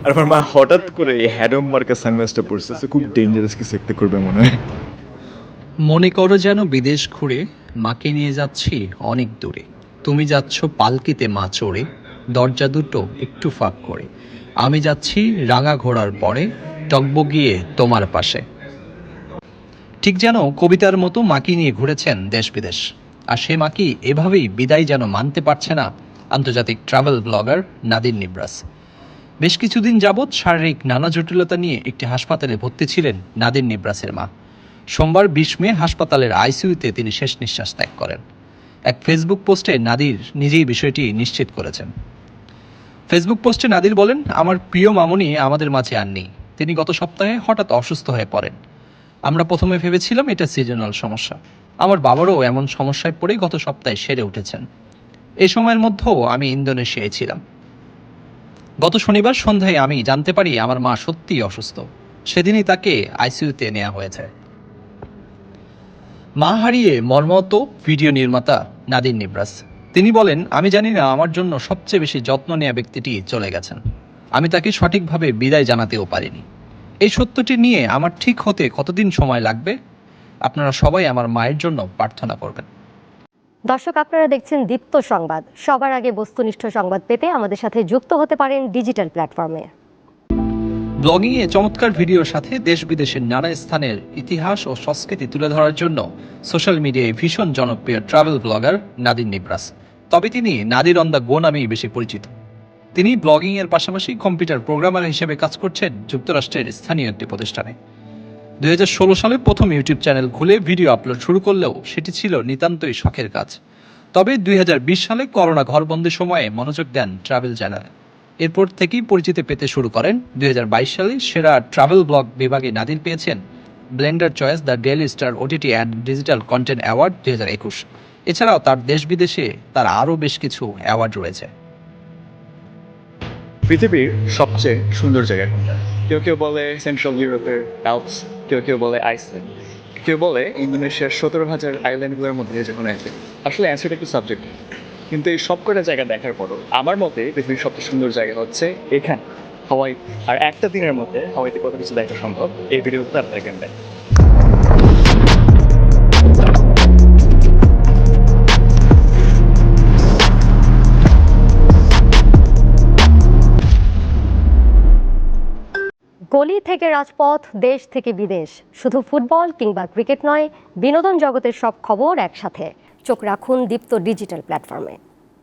আর আমার মা হঠাৎ করে এই হ্যাডম মার্কা সানগ্লাসটা পড়ছে, তো খুব ডেঞ্জারাস কিছু একটা করবে মনে হয়। মনে করো যেন বিদেশ ঘুরে মাকে নিয়ে যাচ্ছি অনেক দূরে। তুমি যাচ্ছ পালকিতে মা চড়ে, দরজা দুটো একটু ফাঁক করে। আমি যাচ্ছি রাঙা ঘোড়ার পরে, টকবগিয়ে তোমার পাশে। ঠিক যেন কবিতার মতো মাকে নিয়ে ঘুরেছেন দেশ বিদেশ। আর সে মাকি এভাবেই বিদায় যেন মানতে পারছে না আন্তর্জাতিক ট্রাভেল ব্লগার নাদির নিবরাস। বেশ কিছুদিন যাবৎ শারীরিক নানা জটিলতা নিয়ে একটি হাসপাতালে ভর্তি ছিলেন নাদির নিবরাসের মা। সোমবার ২০ মে হাসপাতালের আইসিইউতে তিনি শেষ নিঃশ্বাস ত্যাগ করেন। এক ফেসবুক পোস্টে নাদির নিজেই বিষয়টি নিশ্চিত করেছেন। ফেসবুক পোস্টে নাদির বলেন, আমার প্রিয় মামুনি আমাদের মাঝে আর নেই। তিনি গত সপ্তাহে হঠাৎ অসুস্থ হয়ে পড়েন। আমরা প্রথমে ভেবেছিলাম এটা সিজনাল সমস্যা। আমার বাবারও এমন সমস্যায় পড়ে গত সপ্তাহে সেরে উঠেছেন। এই সময়ের মধ্যেও আমি ইন্দোনেশিয়ায় ছিলাম। গত শনিবার সন্ধ্যায় আমি জানতে পারি আমার মা সত্যিই অসুস্থ। সেদিনই তাকে আইসিইউতে নেওয়া হয়েছে। মা হারিয়ে মর্মাহত ভিডিও নির্মাতা নাদির নিবরাস। তিনি বলেন, আমি জানি না আমার জন্য সবচেয়ে বেশি যত্ন নেওয়া ব্যক্তিটি চলে গেছেন। আমি তাকে সঠিকভাবে বিদায় জানাতেও পারিনি। এই সত্যটি নিয়ে আমার ঠিক হতে কতদিন সময় লাগবে? আপনারা সবাই আমার মায়ের জন্য প্রার্থনা করবেন। দর্শক, আপনারা দেখছেন দীপ্ত সংবাদ। সবার আগে বস্তুনিষ্ঠ সংবাদ পেতে আমাদের সাথে যুক্ত হতে পারেন ডিজিটাল প্ল্যাটফর্মে। ব্লগিংয়ে চমৎকার ভিডিওর সাথে দেশ বিদেশের নানা স্থানের ইতিহাস ও সংস্কৃতি তুলে ধরার জন্য সোশ্যাল মিডিয়ায় ভীষণ জনপ্রিয় ট্রাভেল ব্লগার নাদির নিবরাস। তবে তিনি নাদির অন দ্য গো নামেই বেশি পরিচিত। তিনি ব্লগিংয়ের পাশাপাশি কম্পিউটার প্রোগ্রামার হিসেবে কাজ করছেন যুক্তরাষ্ট্রের স্থানীয় একটি প্রতিষ্ঠানে। ২০১৬ সালে প্রথম ইউটিউব চ্যানেল খুলে ভিডিও আপলোড শুরু করলেও সেটি ছিল নিতান্তই শখের কাজ। তবে ২০২০ সালে করোনা ঘরবন্দির সময়ে মনোযোগ দেন ট্রাভেল চ্যানেলে। এরপর থেকেই পরিচিতি পেতে শুরু করেন। ২০২২ সালে সেরা ট্রাভেল ব্লগ বিভাগে নাদির পেয়েছেন Blender choice, the daily star OTT and digital content award ২০২১। এছাড়াও তার দেশ বিদেশে তার আরও বেশ কিছু অ্যাওয়ার্ড রয়েছে। পৃথিবীর সবচেয়ে সুন্দর জায়গা কোনটা? কেউ কেউ বলে সেন্ট্রাল ইউরোপের অ্যালপস, কেউ কেউ বলে আইসল্যান্ড, কেউ বলে ইন্দোনেশিয়ার ১৭,০০০ আইল্যান্ডগুলোর মধ্যে যে কোনো একটা। আসলে অ্যান্সারটা একটু সাবজেক্ট, কিন্তু এই সব কটা জায়গা দেখার পরও আমার মতে পৃথিবীর সবচেয়ে সুন্দর জায়গা হচ্ছে এখানে, হাওয়াই। আর একটা দিনের মধ্যে হাওয়াইতে কত কিছু দেখা সম্ভব এই ভিডিওতে আপনারা দেখবেন। গলি থেকে রাজপথ, দেশ থেকে বিদেশ, শুধু ফুটবল কিংবা ক্রিকেট নয়, বিনোদন জগতের সব খবর একসাথে। চোখ রাখুন দীপ্ত ডিজিটাল প্ল্যাটফর্মে।